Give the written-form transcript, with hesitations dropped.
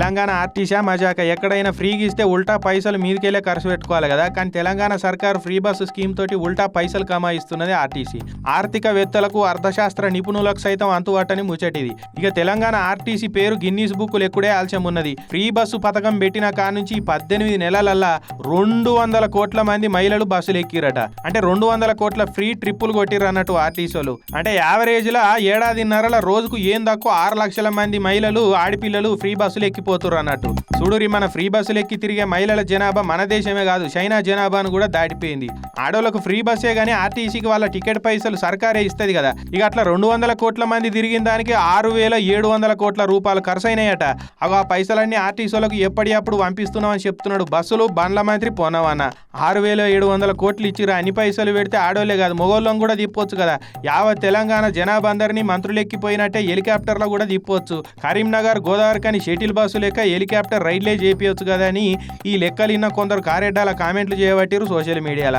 Telangana RTC మజాక ఎక్కడైనా ఫ్రీగా ఇస్తే ఉల్టా పైసలు మీదకెళ్ళే ఖర్చు పెట్టుకోవాలి కదా. కానీ తెలంగాణ సర్కారు ఫ్రీ బస్సు స్కీమ్ తోటి ఉల్టా పైసలు కమాయిస్తున్నది ఆర్టీసీ. ఆర్థికవేత్తలకు అర్థశాస్త్ర నిపుణులకు సైతం అంతువాటని ముచ్చటిది. ఇక తెలంగాణ ఆర్టీసీ పేరు గిన్నీస్ బుక్ లెక్కుడే ఆల్చం ఉన్నది. ఫ్రీ బస్సు పథకం పెట్టిన కానుంచి 18 నెలలల్లా 200 కోట్ల మంది మహిళలు బస్సులు ఎక్కిరట. అంటే 200 కోట్ల ఫ్రీ ట్రిప్పులు కొట్టిర్రు అన్నట్టు ఆర్టీసీలు. అంటే యావరేజ్ లా ఏడాదిన్నరల రోజుకు ఏం తక్కువ 6 లక్షల మంది మహిళలు ఆడపిల్లలు ఫ్రీ బస్సులు ఎక్కిపోతున్నారు అన్నట్టు. చూడురి, మన ఫ్రీ బస్సులు ఎక్కి తిరిగే మహిళల జనాభా మన దేశమే కాదు చైనా జనాభాను కూడా దాటిపోయింది. ఆడోళ్లకు ఫ్రీ బస్సే గానీ ఆర్టీసీకి వాళ్ళ టికెట్ పైసలు సర్కారే ఇస్తుంది కదా. ఇక అట్లా 200 కోట్ల మంది తిరిగిన దానికి 6,700 కోట్ల రూపాయలు ఖర్చు అయినాయట. ఆ పైసలన్నీ ఆర్టీసీలకు ఎప్పటికప్పుడు పంపిస్తున్నామని చెప్తున్నాడు బస్సులు బండ్ల మంత్రి పొన్నవన్న. 6,700 కోట్లు ఇచ్చిరా, అన్ని పైసలు పెడితే ఆడోళ్లే కాదు మొగోళ్ళం కూడా తిప్పొచ్చు కదా. యావత్ తెలంగాణ జనాభా అందరినీ మంత్రులు ఎక్కిపోయినట్టే హెలికాప్టర్లో కూడా తిప్పొచ్చు. కరీంనగర్ గోదావరి కానీ షటిల్ బస్సు లెక్క హెలికాప్టర్ రైడ్లే చేపియొచ్చు కదా అని ఈ లెక్కలిన్న కొందరు కారెడ్డాల కామెంట్లు చేయబట్టిరు సోషల్ మీడియాలో.